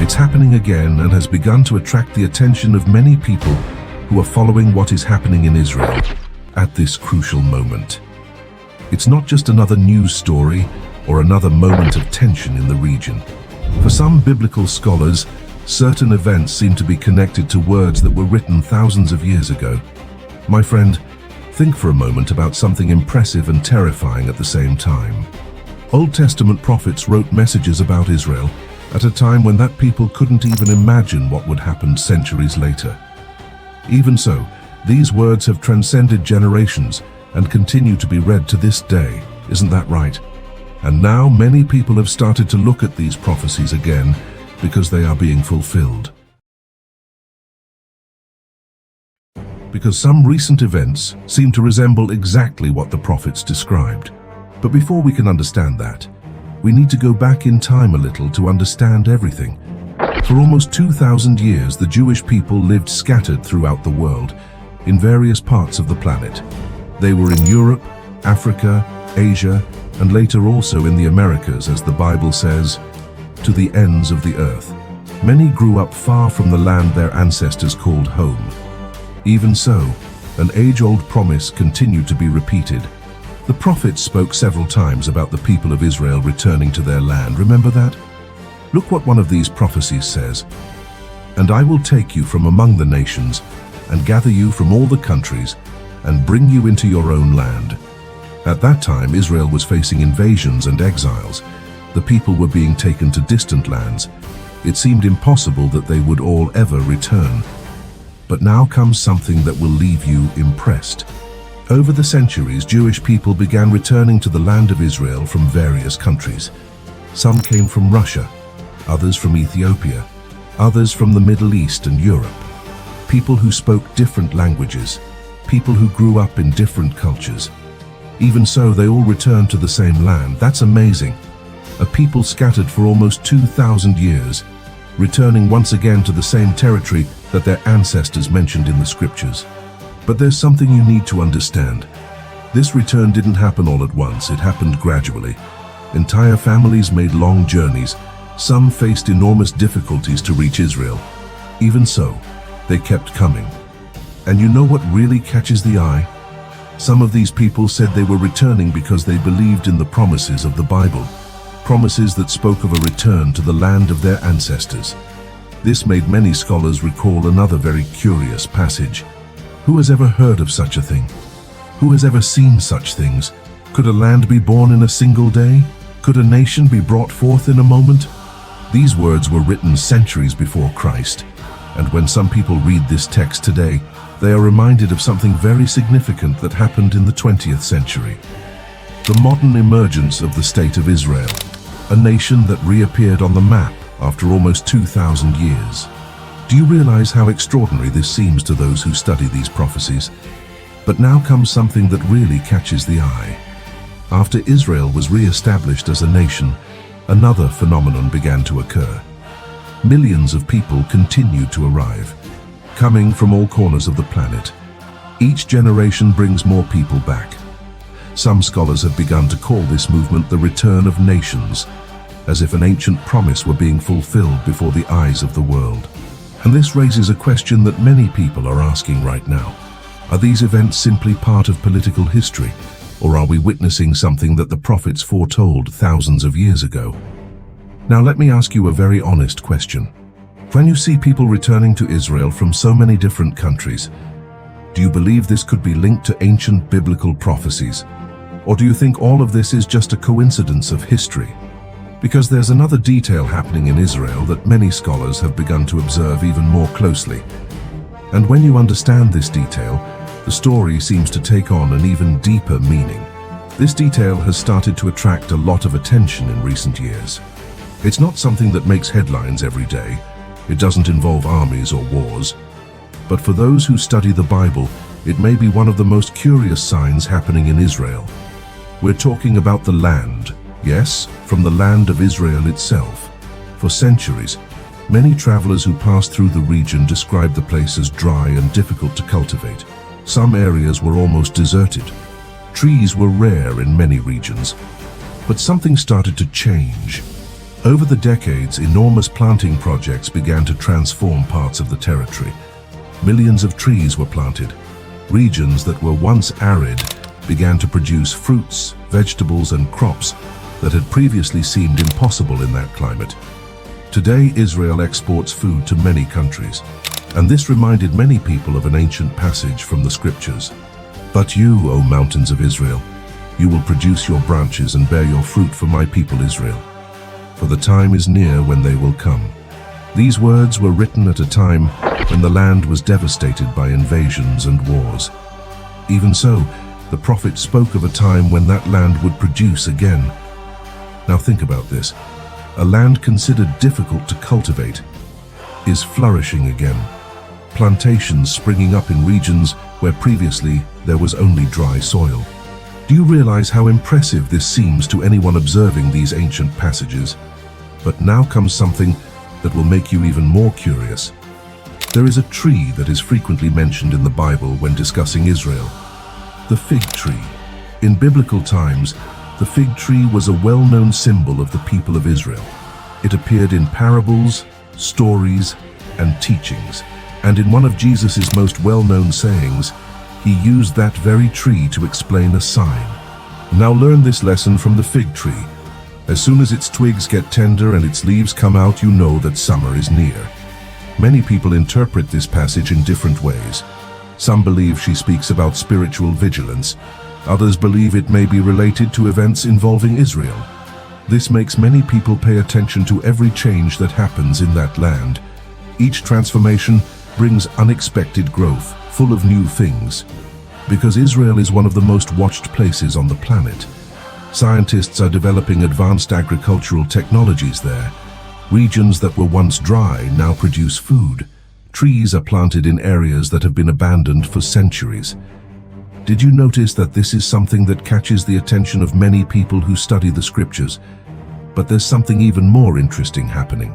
It's happening again and has begun to attract the attention of many people who are following what is happening in Israel at this crucial moment. It's not just another news story or another moment of tension in the region. For some biblical scholars, certain events seem to be connected to words that were written thousands of years ago. My friend, think for a moment about something impressive and terrifying at the same time. Old Testament prophets wrote messages about Israel at a time when that people couldn't even imagine what would happen centuries later. Even so, these words have transcended generations and continue to be read to this day. Isn't that right? And now many people have started to look at these prophecies again because they are being fulfilled. Because some recent events seem to resemble exactly what the prophets described. But before we can understand that, we need to go back in time a little to understand everything. For almost 2,000 years, the Jewish people lived scattered throughout the world, in various parts of the planet. They were in Europe, Africa, Asia, and later also in the Americas, as the Bible says, to the ends of the earth. Many grew up far from the land their ancestors called home. Even so, an age-old promise continued to be repeated. The prophets spoke several times about the people of Israel returning to their land. Remember that? Look what one of these prophecies says. "And I will take you from among the nations, and gather you from all the countries, and bring you into your own land." At that time, Israel was facing invasions and exiles. The people were being taken to distant lands. It seemed impossible that they would all ever return. But now comes something that will leave you impressed. Over the centuries, Jewish people began returning to the land of Israel from various countries. Some came from Russia, others from Ethiopia, others from the Middle East and Europe. People who spoke different languages, people who grew up in different cultures. Even so, they all returned to the same land. That's amazing. A people scattered for almost 2,000 years, returning once again to the same territory that their ancestors mentioned in the scriptures. But there's something you need to understand. This return didn't happen all at once. It happened gradually. Entire families made long journeys. Some faced enormous difficulties to reach Israel. Even so, they kept coming. And you know what really catches the eye? Some of these people said they were returning because they believed in the promises of the Bible, promises that spoke of a return to the land of their ancestors. This made many scholars recall another very curious passage. Who has ever heard of such a thing? Who has ever seen such things? Could a land be born in a single day? Could a nation be brought forth in a moment? These words were written centuries before Christ, and when some people read this text today, they are reminded of something very significant that happened in the 20th century. The modern emergence of the State of Israel, a nation that reappeared on the map after almost 2,000 years. Do you realize how extraordinary this seems to those who study these prophecies? But now comes something that really catches the eye. After Israel was re-established as a nation, another phenomenon began to occur. Millions of people continued to arrive, coming from all corners of the planet. Each generation brings more people back. Some scholars have begun to call this movement the return of nations, as if an ancient promise were being fulfilled before the eyes of the world. And this raises a question that many people are asking right now. Are these events simply part of political history, or are we witnessing something that the prophets foretold thousands of years ago? Now let me ask you a very honest question. When you see people returning to Israel from so many different countries, do you believe this could be linked to ancient biblical prophecies? Or do you think all of this is just a coincidence of history? Because there's another detail happening in Israel that many scholars have begun to observe even more closely. And when you understand this detail, the story seems to take on an even deeper meaning. This detail has started to attract a lot of attention in recent years. It's not something that makes headlines every day. It doesn't involve armies or wars. But for those who study the Bible, it may be one of the most curious signs happening in Israel. We're talking about the land. Yes, from the land of Israel itself. For centuries, many travelers who passed through the region described the place as dry and difficult to cultivate. Some areas were almost deserted. Trees were rare in many regions. But something started to change. Over the decades, enormous planting projects began to transform parts of the territory. Millions of trees were planted. Regions that were once arid began to produce fruits, vegetables, and crops that had previously seemed impossible in that climate. Today, Israel exports food to many countries, and this reminded many people of an ancient passage from the scriptures. But you, O mountains of Israel, you will produce your branches and bear your fruit for my people Israel. For the time is near when they will come. These words were written at a time when the land was devastated by invasions and wars. Even so, the prophet spoke of a time when that land would produce again. Now think about this. A land considered difficult to cultivate is flourishing again. Plantations springing up in regions where previously there was only dry soil. Do you realize how impressive this seems to anyone observing these ancient passages? But now comes something that will make you even more curious. There is a tree that is frequently mentioned in the Bible when discussing Israel. The fig tree. In biblical times, the fig tree was a well-known symbol of the people of Israel. It appeared in parables, stories, and teachings. And in one of Jesus' most well-known sayings, he used that very tree to explain a sign. Now learn this lesson from the fig tree. As soon as its twigs get tender and its leaves come out, you know that summer is near. Many people interpret this passage in different ways. Some believe she speaks about spiritual vigilance. Others believe it may be related to events involving Israel. This makes many people pay attention to every change that happens in that land. Each transformation brings unexpected growth, full of new things. Because Israel is one of the most watched places on the planet, scientists are developing advanced agricultural technologies there. Regions that were once dry now produce food. Trees are planted in areas that have been abandoned for centuries. Did you notice that this is something that catches the attention of many people who study the scriptures? But there's something even more interesting happening.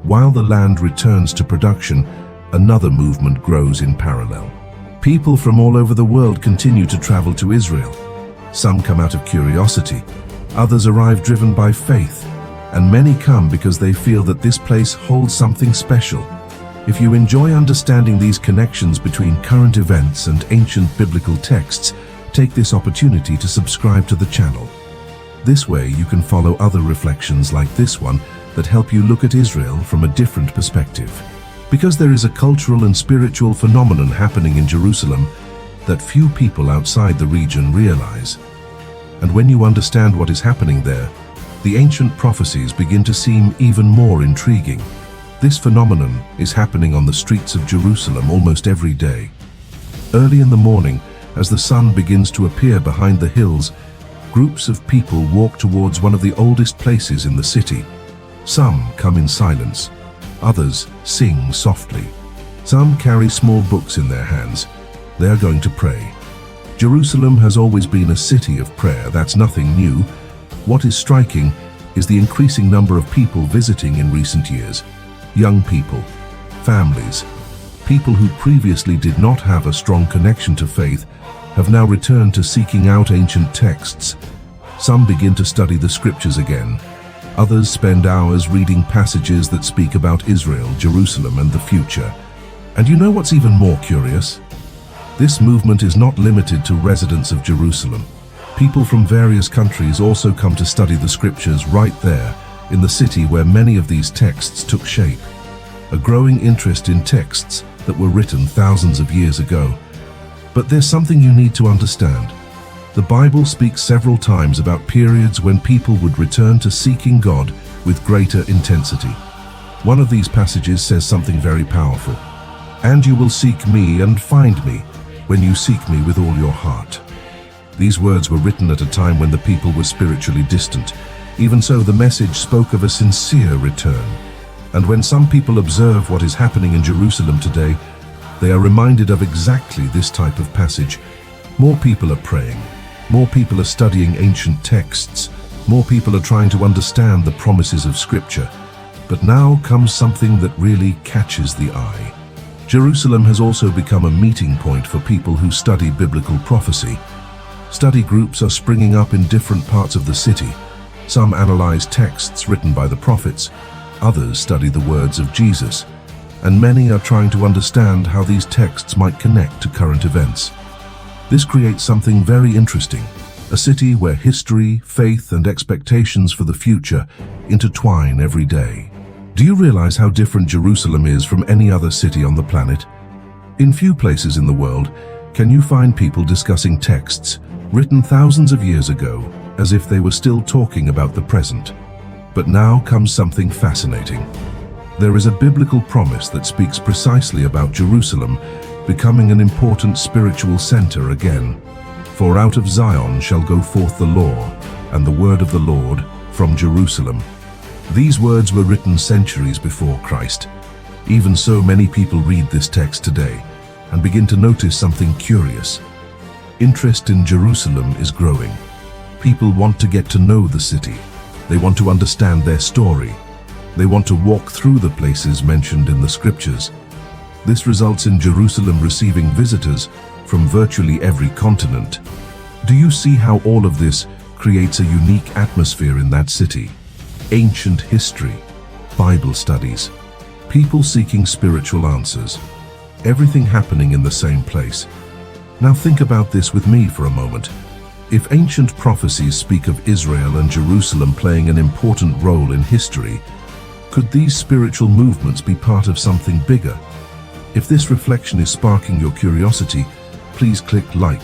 While the land returns to production, another movement grows in parallel. People from all over the world continue to travel to Israel. Some come out of curiosity, others arrive driven by faith, and many come because they feel that this place holds something special. If you enjoy understanding these connections between current events and ancient biblical texts, take this opportunity to subscribe to the channel. This way you can follow other reflections like this one that help you look at Israel from a different perspective. Because there is a cultural and spiritual phenomenon happening in Jerusalem that few people outside the region realize. And when you understand what is happening there, the ancient prophecies begin to seem even more intriguing. This phenomenon is happening on the streets of Jerusalem almost every day. Early in the morning, as the sun begins to appear behind the hills, groups of people walk towards one of the oldest places in the city. Some come in silence. Others sing softly. Some carry small books in their hands. They are going to pray. Jerusalem has always been a city of prayer. That's nothing new. What is striking is the increasing number of people visiting in recent years. Young people, families, people who previously did not have a strong connection to faith have now returned to seeking out ancient texts. Some begin to study the scriptures again. Others spend hours reading passages that speak about Israel, Jerusalem, and the future. And you know what's even more curious? This movement is not limited to residents of Jerusalem. People from various countries also come to study the scriptures right there, in the city where many of these texts took shape. A growing interest in texts that were written thousands of years ago. But there's something you need to understand. The Bible speaks several times about periods when people would return to seeking God with greater intensity. One of these passages says something very powerful. "And you will seek me and find me when you seek me with all your heart." These words were written at a time when the people were spiritually distant. Even so, the message spoke of a sincere return. And when some people observe what is happening in Jerusalem today, they are reminded of exactly this type of passage. More people are praying. More people are studying ancient texts. More people are trying to understand the promises of Scripture. But now comes something that really catches the eye. Jerusalem has also become a meeting point for people who study biblical prophecy. Study groups are springing up in different parts of the city. Some analyze texts written by the prophets, others study the words of Jesus, and many are trying to understand how these texts might connect to current events. This creates something very interesting, a city where history, faith, and expectations for the future intertwine every day. Do you realize how different Jerusalem is from any other city on the planet? In few places in the world can you find people discussing texts written thousands of years ago as if they were still talking about the present. But now comes something fascinating. There is a biblical promise that speaks precisely about Jerusalem becoming an important spiritual center again. For out of Zion shall go forth the law, and the word of the Lord from Jerusalem. These words were written centuries before Christ. Even so, many people read this text today and begin to notice something curious. Interest in Jerusalem is growing. People want to get to know the city. They want to understand their story. They want to walk through the places mentioned in the scriptures. This results in Jerusalem receiving visitors from virtually every continent. Do you see how all of this creates a unique atmosphere in that city? Ancient history, Bible studies, people seeking spiritual answers, everything happening in the same place. Now think about this with me for a moment. If ancient prophecies speak of Israel and Jerusalem playing an important role in history, could these spiritual movements be part of something bigger? If this reflection is sparking your curiosity, please click like.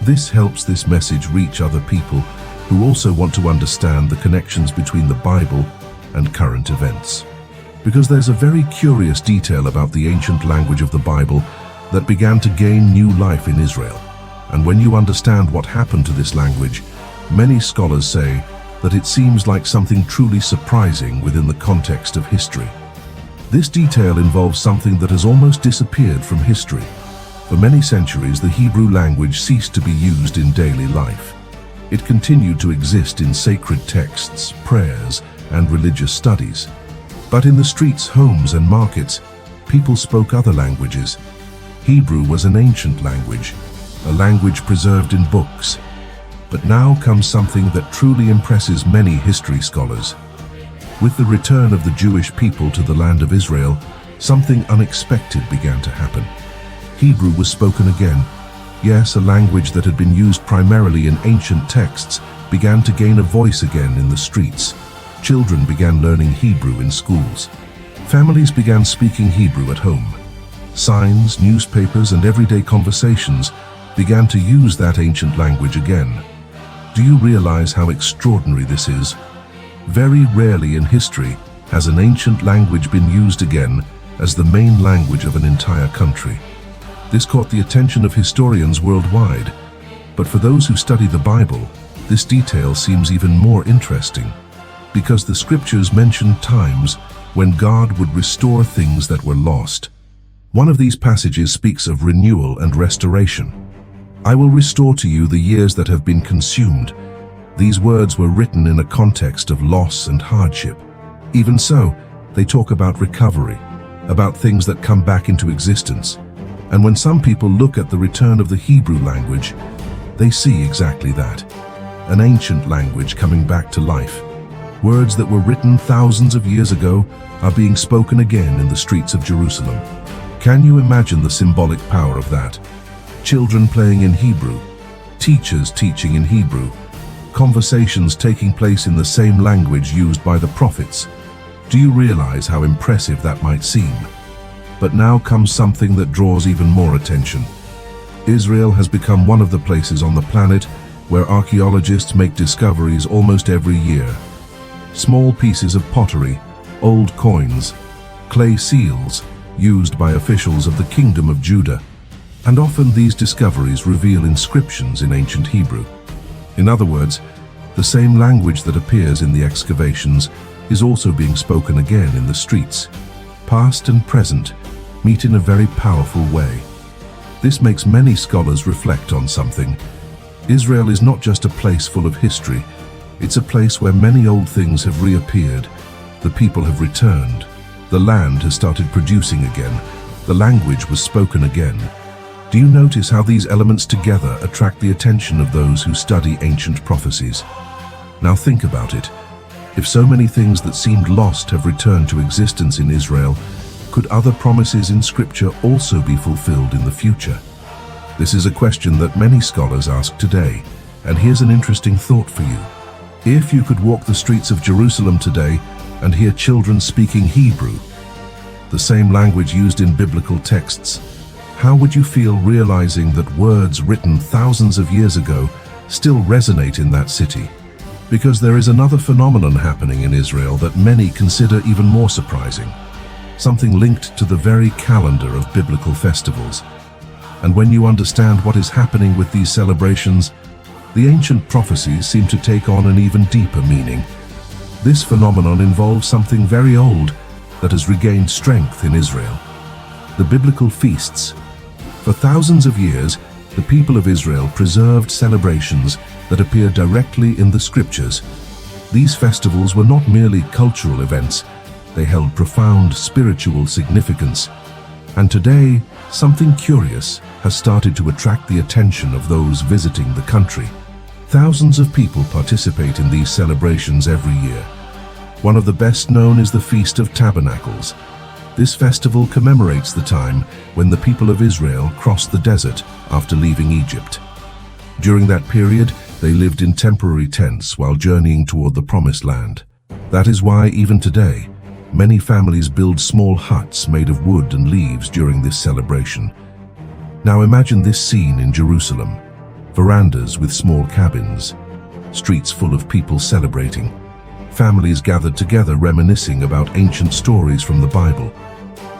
This helps this message reach other people who also want to understand the connections between the Bible and current events. Because there's a very curious detail about the ancient language of the Bible that began to gain new life in Israel. And when you understand what happened to this language, many scholars say that it seems like something truly surprising within the context of history. This detail involves something that has almost disappeared from history. For many centuries, the Hebrew language ceased to be used in daily life. It continued to exist in sacred texts, prayers, and religious studies. But in the streets, homes, and markets, people spoke other languages. Hebrew was an ancient language, a language preserved in books. But now comes something that truly impresses many history scholars. With the return of the Jewish people to the land of Israel, something unexpected began to happen. Hebrew was spoken again. Yes, a language that had been used primarily in ancient texts began to gain a voice again in the streets. Children began learning Hebrew in schools. Families began speaking Hebrew at home. Signs, newspapers, and everyday conversations began to use that ancient language again. Do you realize how extraordinary this is? Very rarely in history has an ancient language been used again as the main language of an entire country. This caught the attention of historians worldwide, but for those who study the Bible, this detail seems even more interesting, because the scriptures mention times when God would restore things that were lost. One of these passages speaks of renewal and restoration. I will restore to you the years that have been consumed. These words were written in a context of loss and hardship. Even so, they talk about recovery, about things that come back into existence. And when some people look at the return of the Hebrew language, they see exactly that. An ancient language coming back to life. Words that were written thousands of years ago are being spoken again in the streets of Jerusalem. Can you imagine the symbolic power of that? Children playing in Hebrew, teachers teaching in Hebrew, conversations taking place in the same language used by the prophets. Do you realize how impressive that might seem? But now comes something that draws even more attention. Israel has become one of the places on the planet where archaeologists make discoveries almost every year. Small pieces of pottery, old coins, clay seals used by officials of the Kingdom of Judah. And often these discoveries reveal inscriptions in ancient Hebrew. In other words, the same language that appears in the excavations is also being spoken again in the streets. Past and present meet in a very powerful way. This makes many scholars reflect on something. Israel is not just a place full of history, it's a place where many old things have reappeared. The people have returned. The land has started producing again. The language was spoken again. Do you notice how these elements together attract the attention of those who study ancient prophecies? Now think about it. If so many things that seemed lost have returned to existence in Israel, could other promises in Scripture also be fulfilled in the future? This is a question that many scholars ask today, and here's an interesting thought for you. If you could walk the streets of Jerusalem today and hear children speaking Hebrew, the same language used in biblical texts, how would you feel realizing that words written thousands of years ago still resonate in that city? Because there is another phenomenon happening in Israel that many consider even more surprising, something linked to the very calendar of biblical festivals. And when you understand what is happening with these celebrations, the ancient prophecies seem to take on an even deeper meaning. This phenomenon involves something very old that has regained strength in Israel: the biblical feasts. For thousands of years, the people of Israel preserved celebrations that appear directly in the Scriptures. These festivals were not merely cultural events, they held profound spiritual significance. And today, something curious has started to attract the attention of those visiting the country. Thousands of people participate in these celebrations every year. One of the best known is the Feast of Tabernacles. This festival commemorates the time when the people of Israel crossed the desert after leaving Egypt. During that period, they lived in temporary tents while journeying toward the Promised Land. That is why, even today, many families build small huts made of wood and leaves during this celebration. Now imagine this scene in Jerusalem: verandas with small cabins, streets full of people celebrating, families gathered together reminiscing about ancient stories from the Bible.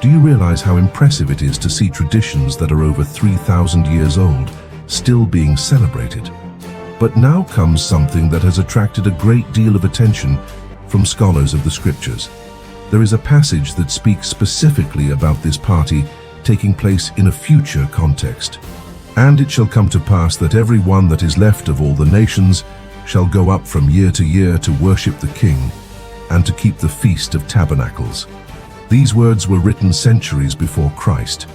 Do you realize how impressive it is to see traditions that are over 3,000 years old still being celebrated? But now comes something that has attracted a great deal of attention from scholars of the Scriptures. There is a passage that speaks specifically about this party taking place in a future context. And it shall come to pass that every one that is left of all the nations shall go up from year to year to worship the King and to keep the Feast of Tabernacles. These words were written centuries before Christ.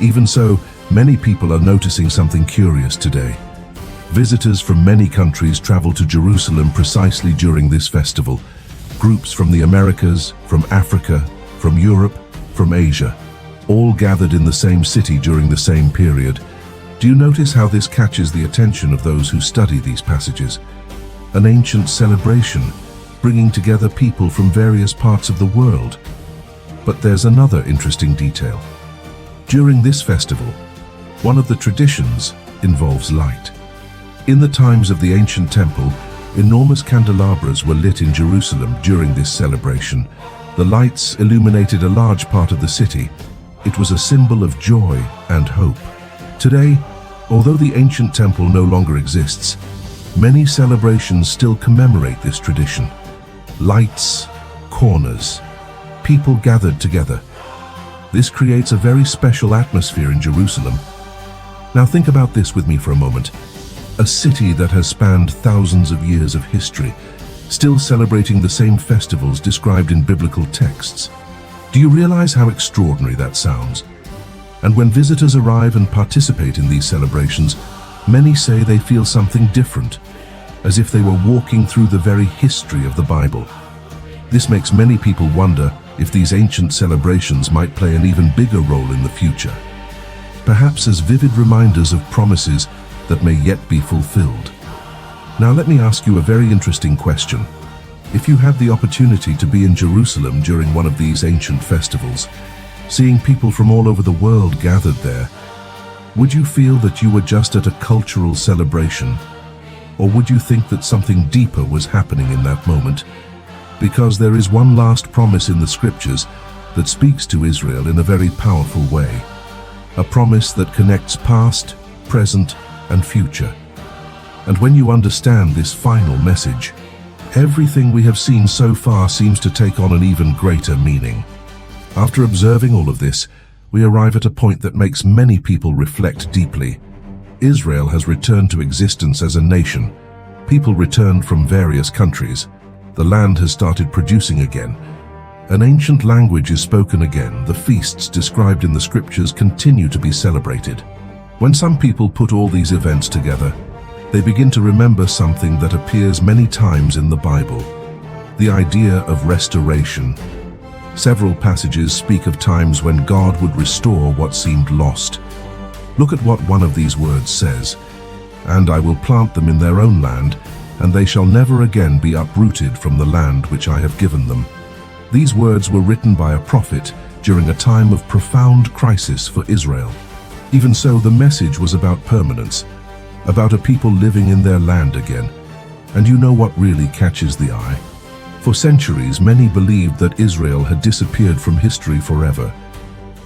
Even so, many people are noticing something curious today. Visitors from many countries travel to Jerusalem precisely during this festival. Groups from the Americas, from Africa, from Europe, from Asia, all gathered in the same city during the same period. Do you notice how this catches the attention of those who study these passages? An ancient celebration, bringing together people from various parts of the world. But there's another interesting detail. During this festival, one of the traditions involves light. In the times of the ancient temple, enormous candelabras were lit in Jerusalem during this celebration. The lights illuminated a large part of the city. It was a symbol of joy and hope. Today, although the ancient temple no longer exists, many celebrations still commemorate this tradition. Lights, corners, people gathered together. This creates a very special atmosphere in Jerusalem. Now think about this with me for a moment. A city that has spanned thousands of years of history, still celebrating the same festivals described in biblical texts. Do you realize how extraordinary that sounds? And when visitors arrive and participate in these celebrations, many say they feel something different, as if they were walking through the very history of the Bible. This makes many people wonder if these ancient celebrations might play an even bigger role in the future, perhaps as vivid reminders of promises that may yet be fulfilled. Now let me ask you a very interesting question. If you had the opportunity to be in Jerusalem during one of these ancient festivals, seeing people from all over the world gathered there, would you feel that you were just at a cultural celebration? Or would you think that something deeper was happening in that moment? Because there is one last promise in the Scriptures that speaks to Israel in a very powerful way. A promise that connects past, present, and future. And when you understand this final message, everything we have seen so far seems to take on an even greater meaning. After observing all of this, we arrive at a point that makes many people reflect deeply. Israel has returned to existence as a nation. People returned from various countries. The land has started producing again. An ancient language is spoken again. The feasts described in the Scriptures continue to be celebrated. When some people put all these events together, they begin to remember something that appears many times in the Bible: the idea of restoration. Several passages speak of times when God would restore what seemed lost. Look at what one of these words says: "And I will plant them in their own land, and they shall never again be uprooted from the land which I have given them." These words were written by a prophet during a time of profound crisis for Israel. Even so, the message was about permanence, about a people living in their land again. And you know what really catches the eye? For centuries, many believed that Israel had disappeared from history forever.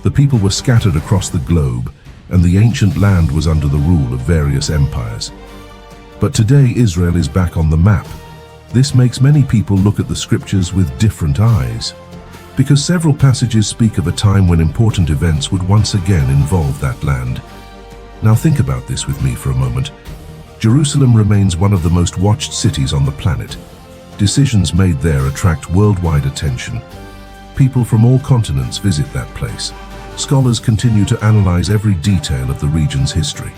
The people were scattered across the globe, and the ancient land was under the rule of various empires. But today, Israel is back on the map. This makes many people look at the scriptures with different eyes, because several passages speak of a time when important events would once again involve that land. Now think about this with me for a moment. Jerusalem remains one of the most watched cities on the planet. Decisions made there attract worldwide attention. People from all continents visit that place. Scholars continue to analyze every detail of the region's history.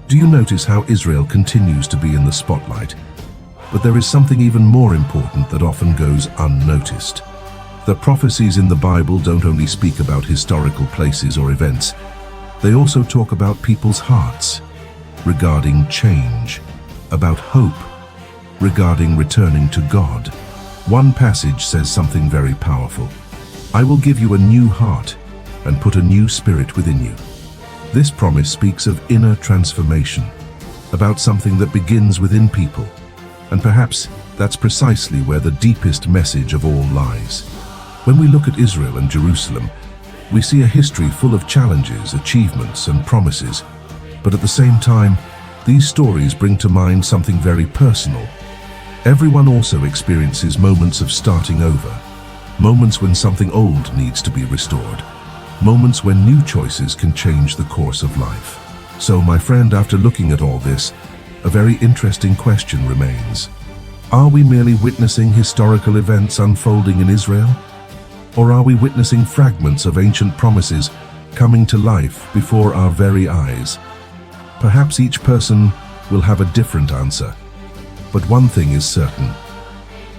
Do you notice how Israel continues to be in the spotlight? But there is something even more important that often goes unnoticed. The prophecies in the Bible don't only speak about historical places or events. They also talk about people's hearts, regarding change, about hope, regarding returning to God. One passage says something very powerful: "I will give you a new heart and put a new spirit within you." This promise speaks of inner transformation, about something that begins within people. And perhaps that's precisely where the deepest message of all lies. When we look at Israel and Jerusalem, we see a history full of challenges, achievements, and promises. But at the same time, these stories bring to mind something very personal. Everyone also experiences moments of starting over, moments when something old needs to be restored, moments when new choices can change the course of life. So, my friend, after looking at all this, a very interesting question remains. Are we merely witnessing historical events unfolding in Israel? Or are we witnessing fragments of ancient promises coming to life before our very eyes? Perhaps each person will have a different answer. But one thing is certain: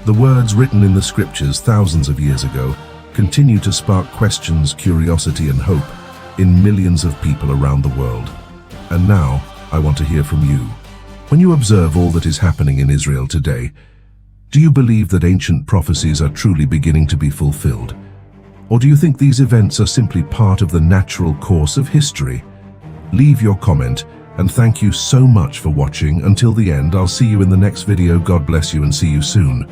the words written in the scriptures thousands of years ago continue to spark questions, curiosity, and hope in millions of people around the world. And now, I want to hear from you. When you observe all that is happening in Israel today, do you believe that ancient prophecies are truly beginning to be fulfilled? Or do you think these events are simply part of the natural course of history? Leave your comment, and thank you so much for watching. Until the end, I'll see you in the next video. God bless you and see you soon.